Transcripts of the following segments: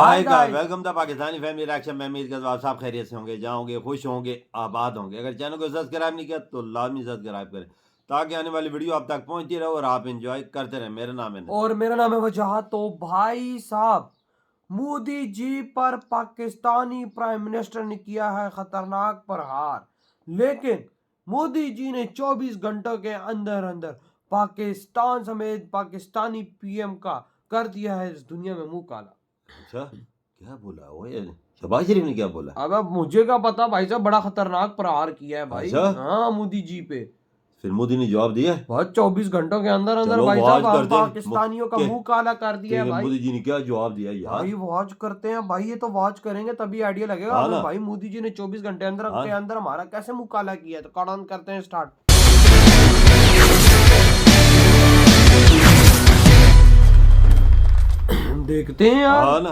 Hi guys, welcome to Pakistani family reaction. मैं उम्मीद करता हूं आप सब खैरियत से होंगे, जाओगे, खुश होंगे, आबाद होंगे। अगर चैनल को सब्सक्राइब नहीं किया तो लाजमी सब्सक्राइब करें ताकि आने वाली वीडियो आप तक पहुंचती रहे और आप एंजॉय करते रहें। मेरा नाम है और मेरा नाम है वजह। तो भाई साहब, मोदी जी पर पाकिस्तानी प्राइम मिनिस्टर ने किया है खतरनाक प्रहार, लेकिन मोदी जी ने 24 घंटों के अंदर अंदर पाकिस्तान समेत पाकिस्तानी पीएम का कर दिया है इस दुनिया में मुंह काला। अच्छा, क्या बोला वो? ये शहबाज शरीफ ने क्या बोला? अब मुझे क्या पता भाई साहब, बड़ा खतरनाक प्रहार किया है भाई। अच्छा? हाँ, मोदी जी पे फिर मोदी ने जवाब दिया? बहुत 24 घंटों के अंदर अंदर भाई साहब पाकिस्तानियों का मुंह काला कर दिया है भाई। मोदी जी ने क्या जवाब दिया यार? भाई वॉच करते हैं भाई, ये तो वॉच करेंगे तभी आइडिया लगेगा हमें भाई मोदी जी ने 24 घंटे अंदर के अंदर हमारा कैसे मुंह काला किया है। तो कौन करते हैं स्टार्ट। देखते हैं यार ना।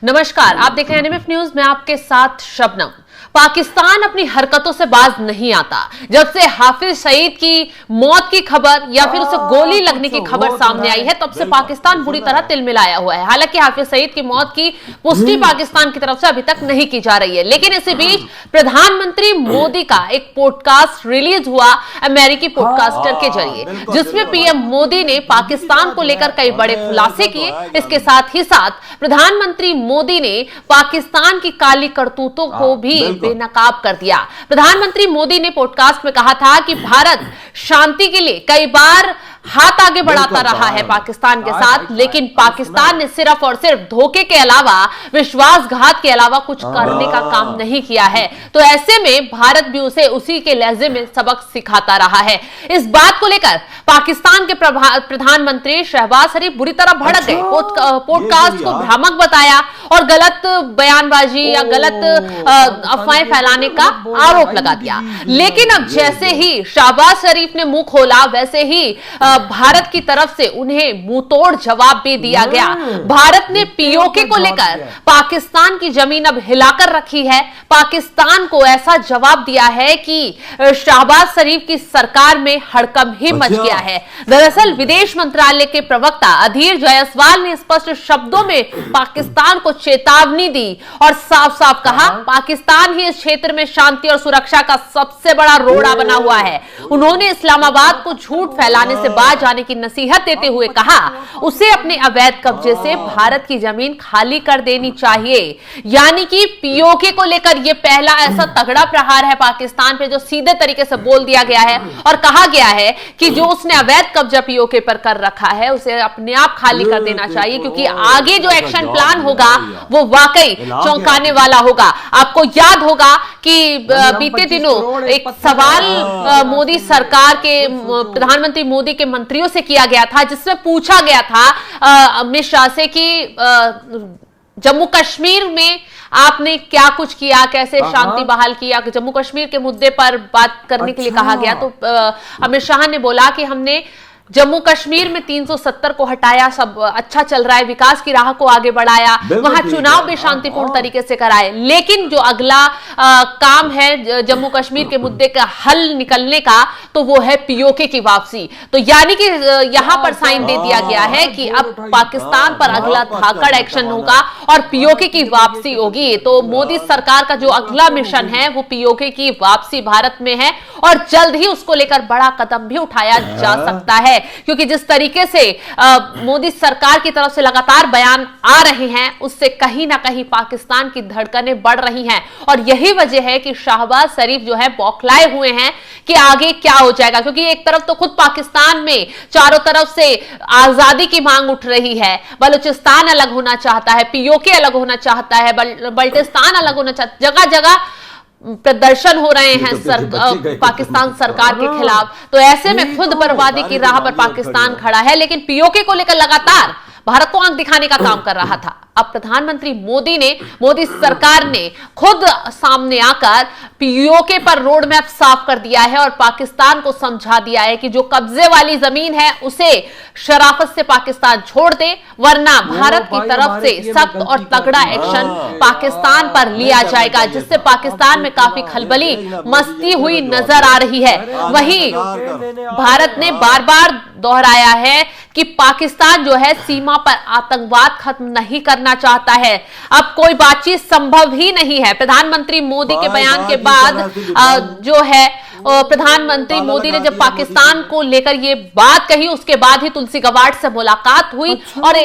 नमस्कार, आप देख रहे हैं एनएमएफ न्यूज में आपके साथ शबनम। पाकिस्तान अपनी हरकतों से बाज नहीं आता। जब से हाफिज सईद की मौत की खबर या फिर उसे गोली लगने की खबर सामने आई है, तब से पाकिस्तान बुरी तरह तिलमिलाया हुआ है। हालांकि हाफिज सईद की मौत की पुष्टि पाकिस्तान की तरफ से अभी तक नहीं की जा रही है, लेकिन इसी बीच प्रधानमंत्री मोदी का एक पॉडकास्ट रिलीज हुआ अमेरिकी पॉडकास्टर के जरिए, जिसमें पीएम मोदी ने पाकिस्तान को लेकर कई बड़े खुलासे किए। इसके साथ ही साथ प्रधानमंत्री मोदी ने पाकिस्तान की काली करतूतों को भी बेनकाब कर दिया। प्रधानमंत्री मोदी ने पॉडकास्ट में कहा था कि भारत शांति के लिए कई बार हाथ आगे बढ़ाता रहा है पाकिस्तान के साथ, लेकिन पाकिस्तान ने सिर्फ और सिर्फ धोखे के अलावा, विश्वासघात के अलावा कुछ करने का काम नहीं किया है। तो ऐसे में भारत भी उसे उसी के लहजे में सबक सिखाता रहा है। इस बात को लेकर पाकिस्तान के प्रधानमंत्री शहबाज शरीफ बुरी तरह भड़क गए, पॉडकास्ट को भ्रामक बताया और गलत बयानबाजी या गलत अफवाहें फैलाने का आरोप लगा दिया। लेकिन अब जैसे ही शहबाज शरीफ ने मुंह खोला, वैसे ही भारत की तरफ से उन्हें मुंहतोड़ जवाब भी दिया गया। भारत ने पीओके को लेकर पाकिस्तान की जमीन अब हिलाकर रखी है। पाकिस्तान को ऐसा जवाब दिया है कि शहबाज शरीफ की सरकार में हड़कंप ही मच गया है। दरअसल विदेश मंत्रालय के प्रवक्ता अधीर जायसवाल ने स्पष्ट शब्दों में पाकिस्तान को चेतावनी दी और साफ साफ कहा, पाकिस्तान ही इस क्षेत्र में शांति और सुरक्षा का सबसे बड़ा रोड़ा बना हुआ है। उन्होंने इस्लामाबाद को झूठ फैलाने से बाहर जाने की नसीहत देते हुए कहा, उसे अपने अवैध कब्जे से भारत की जमीन खाली कर देनी चाहिए। यानी कि पीओके को लेकर यह पहला ऐसा तगड़ा प्रहार है पाकिस्तान पे, जो सीधे तरीके से बोल दिया गया है और कहा गया है कि जो उसने अवैध कब्जा पीओके पर कर रखा है, उसे अपने आप खाली कर देना चाहिए, क्योंकि आगे जो एक्शन प्लान होगा वो वाकई चौंकाने वाला होगा। आपको याद होगा कि बीते दिनों एक सवाल मोदी सरकार के प्रधानमंत्री मोदी के मंत्रियों से किया गया था, जिसमें पूछा गया था अमित शाह से कि जम्मू कश्मीर में आपने क्या कुछ किया, कैसे शांति बहाल किया। जम्मू कश्मीर के मुद्दे पर बात करने के लिए कहा गया, तो अमित शाह ने बोला कि हमने जम्मू कश्मीर में 370 को हटाया, सब अच्छा चल रहा है, विकास की राह को आगे बढ़ाया, वहां चुनाव भी शांतिपूर्ण तरीके से कराए। लेकिन जो अगला काम है जम्मू कश्मीर के मुद्दे का हल निकलने का, तो वो है पीओके की वापसी। तो यानी कि यहां पर साइन दे दिया गया है कि अब पाकिस्तान पर अगला धाकड़ एक्शन होगा और पीओके की वापसी होगी। तो मोदी सरकार का जो अगला मिशन है वो पीओके की वापसी भारत में है और जल्द ही उसको लेकर बड़ा कदम भी उठाया जा सकता है, क्योंकि जिस तरीके से मोदी सरकार की तरफ से लगातार बयान आ रहे हैं, उससे कहीं ना कहीं पाकिस्तान की धड़कनें बढ़ रही हैं। और यही वजह है कि शहबाज शरीफ जो है बौखलाए हुए हैं कि आगे क्या हो जाएगा, क्योंकि एक तरफ तो खुद पाकिस्तान में चारों तरफ से आजादी की मांग उठ रही है, बलूचिस्तान अलग होना चाहता है, पीओके अलग होना चाहता है, बल्टिस्तान अलग होना चाहता है, जगह जगह प्रदर्शन हो रहे हैं पाकिस्तान सरकार के खिलाफ। तो ऐसे में खुद बर्बादी की राह पर पाकिस्तान खड़ा है, लेकिन पीओके को लेकर लगातार भारत को आंख दिखाने का काम कर रहा था। अब प्रधानमंत्री मोदी सरकार ने खुद सामने आकर पीओके पर रोड मैप साफ कर दिया है और पाकिस्तान को समझा दिया है कि जो कब्जे वाली जमीन है उसे शराफत से पाकिस्तान छोड़ दे, वरना भारत की तरफ से सख्त और तगड़ा एक्शन पाकिस्तान पर लिया जाएगा, जिससे पाकिस्तान में काफी खलबली मस्ती हुई नजर आ रही है। वहीं भारत ने बार बार दोहराया है कि पाकिस्तान जो है सीमा पर आतंकवाद खत्म नहीं करना चाहता है, अब कोई बातचीत संभव ही नहीं है। प्रधानमंत्री मोदी के बयान के बाद जो है प्रधानमंत्री मोदी ने जब पाकिस्तान को लेकर ये बात कही, उसके बाद ही तुलसी गबार्ड से मुलाकात हुई और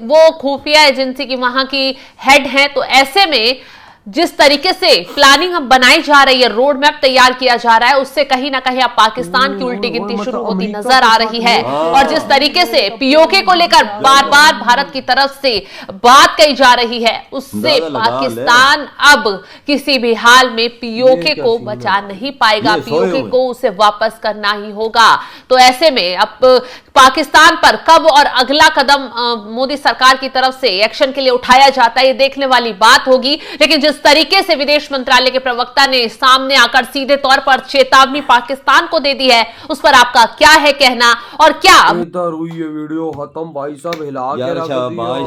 वो खुफिया एजेंसी की वहां की हेड हैं। तो ऐसे में जिस तरीके से प्लानिंग अब बनाई जा रही है, रोड मैप तैयार किया जा रहा है, उससे कहीं ना कहीं अब पाकिस्तान की उल्टी गिनती शुरू होती नजर आ रही है। और जिस तरीके से पीओके को लेकर बार बार भारत की तरफ से बात कही जा रही है, उससे पाकिस्तान अब किसी भी हाल में पीओके को बचा नहीं पाएगा, पीओके को उसे वापस करना ही होगा। तो ऐसे में अब पाकिस्तान पर कब और अगला कदम मोदी सरकार की तरफ से एक्शन के लिए उठाया जाता है, ये देखने वाली बात होगी। लेकिन जिस तरीके से विदेश मंत्रालय के प्रवक्ता ने सामने आकर सीधे तौर पर चेतावनी पाकिस्तान को दे दी है, उस पर आपका क्या है कहना? और क्या हुई ये वीडियो खत्म भाई साहब, हिला के रख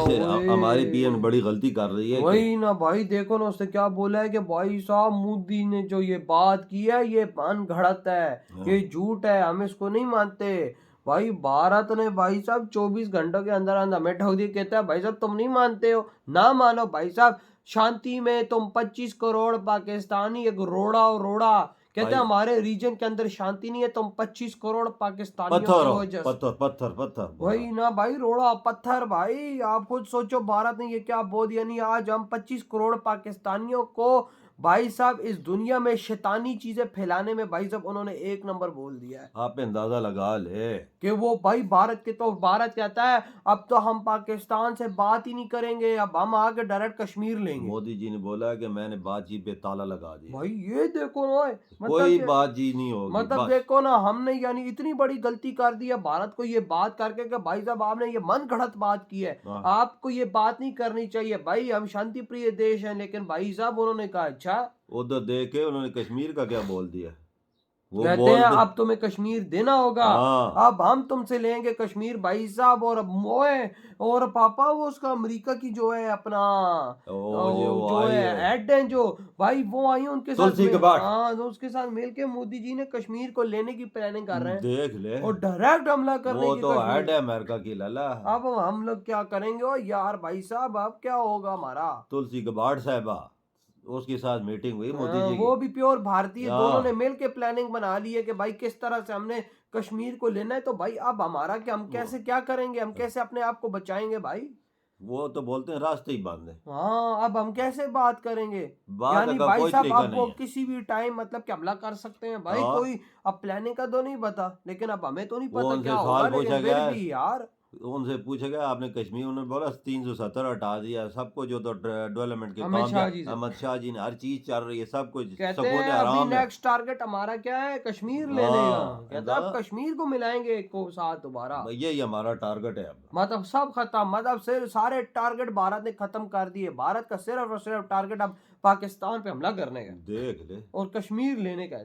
दिया। हमारी पीएम बड़ी गलती कर रही है। वही ना भाई, देखो ना उसने क्या बोला है कि भाई साहब मोदी ने जो ये बात की है ये घड़त है, ये झूठ है, हम इसको नहीं मानते। भाई भारत ने भाई साहब 24 घंटों के अंदर अंदर हमें ठग दिया। कहता है भाई साहब तुम नहीं मानते हो, ना मानो भाई साहब, शांति में तुम 25 करोड़ पाकिस्तानी एक रोड़ा कहते हैं हमारे रीजन के अंदर शांति नहीं है, तुम 25 करोड़ पाकिस्तानियों की वजह से पत्थर वही ना भाई, रोड़ा पत्थर। भाई आप खुद सोचो भारत ने ये क्या बोल दिया। नहीं, आज हम 25 करोड़ पाकिस्तानियों को भाई साहब इस दुनिया में शैतानी चीजें फैलाने में भाई साहब उन्होंने एक नंबर बोल दिया है। आप अंदाजा लगा ले कि वो भाई भारत के, तो भारत कहता है अब तो हम पाकिस्तान से बात ही नहीं करेंगे, अब हम आके डायरेक्ट कश्मीर लेंगे। मोदी जी ने बोला कि मैंने बातचीत पे ताला लगा दिया। भाई ये देखो ना, कोई बातचीत नहीं होगी। मतलब देखो ना, हमने यानी इतनी बड़ी गलती कर दी है भारत को ये बात करके कि भाई साहब आपने ये मन गढ़ंत बात की है, आपको ये बात नहीं करनी चाहिए। भाई हम शांति प्रिय देश हैं, लेकिन भाई साहब उन्होंने कहा अच्छा उधर देख के उन्होंने कश्मीर का क्या बोल दिया। वो कहते हैं अब तुम्हें कश्मीर देना होगा, अब हम तुमसे लेंगे कश्मीर भाई साहब। और अब मोए और पापा वो उसका अमेरिका की जो है अपना जो है हेड है जो भाई, वो आई उनके साथ, हाँ उसके साथ मिल के मोदी जी ने कश्मीर को लेने की प्लानिंग कर रहे हैं। देख ले, और डायरेक्ट हमला करने की। तो हेड है अमेरिका की लाला। अब हम लोग क्या करेंगे? ओ यार भाई साहब अब क्या होगा हमारा? तुलसी गबार्ड साहबा उसके साथ मीटिंग हुई मोदी जी की। वो भी प्योर भारतीय, दोनों ने मिलके प्लानिंग बना ली है कि भाई किस तरह से हमने कश्मीर को लेना है। तो भाई अब हमारा क्या, हम कैसे क्या करेंगे, हम कैसे अपने आप को बचाएंगे? भाई वो तो बोलते हैं रास्ते ही बंद है। हाँ, अब हम कैसे बात करेंगे? यानी भाई साहब अब वो किसी भी टाइम मतलब कि हमला कर सकते हैं। भाई कोई अब प्लानिंग का तो नहीं पता, लेकिन अब हमें तो नहीं पता क्या होगा, लेकिन फिर भी यार उनसे पूछा गया आपने कश्मीर, उन्होंने बोला 370 हटा दिया, सब कुछ जो तो डेवलपमेंट के काम अमित शाह जी ने हर चीज चल रही है, सब कुछ कहते हैं अभी नेक्स्ट टारगेट हमारा क्या है? कश्मीर लेने का। कहते हैं अब कश्मीर को मिलाएंगे को साथ दोबारा, यही हमारा टारगेट है। अब मतलब सब खत्म, मतलब सिर्फ सारे टारगेट भारत ने खत्म कर दिए। भारत का सिर्फ और सिर्फ टारगेट अब पाकिस्तान पे हमला करने का, देख ले, और कश्मीर लेने का।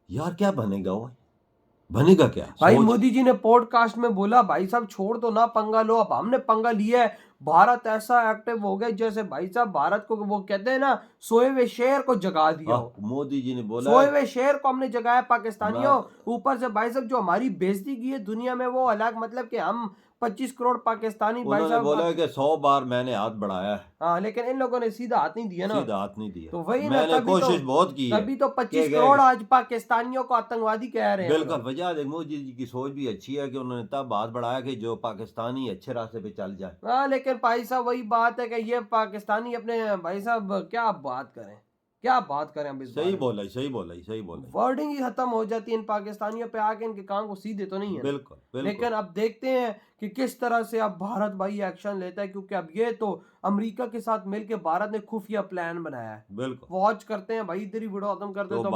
यार क्या बनेगा वो, बनेगा क्या? भाई मोदी जी ने पॉडकास्ट में बोला भाई साहब छोड़ दो ना पंगा लो, अब हमने पंगा लिया है। भारत ऐसा एक्टिव हो गया जैसे भाई साहब भारत को वो कहते हैं ना सोए हुए शेर को जगा दिया। मोदी जी ने बोला सोए हुए शेर को हमने जगाया पाकिस्तानियों। ऊपर से भाई साहब जो हमारी बेइज्जती की है दुनिया में वो अलग, मतलब कि हम 25 करोड़ पाकिस्तानी भाई साहब बोला कि 100 बार मैंने हाथ बढ़ाया है। हाँ, लेकिन इन लोगों ने सीधा हाथ नहीं दिया ना, सीधा हाथ नहीं दिया। तो वही मैंने कोशिश बहुत की, तभी तो 25 करोड़ आज पाकिस्तानियों को आतंकवादी कह रहे हैं। बिल्कुल वजह देख, मोदी जी की सोच भी अच्छी है कि उन्होंने तब हाथ बढ़ाया कि जो पाकिस्तानी अच्छे रास्ते पे चल जाए। हाँ, लेकिन भाई साहब वही बात है कि ये पाकिस्तानी अपने भाई साहब क्या बात करें, क्या बात करें? अब सही बोला, सही बोला। वर्डिंग ही खत्म हो जाती है इन पाकिस्तानियों पे आके, इनके काम को सीधे तो नहीं है। बिल्कुल। लेकिन अब देखते हैं कि किस तरह से अब भारत भाई एक्शन लेता है, क्योंकि अब ये तो अमेरिका के साथ मिलकर भारत ने खुफिया प्लान बनाया है। बिल्कुल वॉच करते हैं भाई, इधर ही वीडियो खत्म करते हैं तो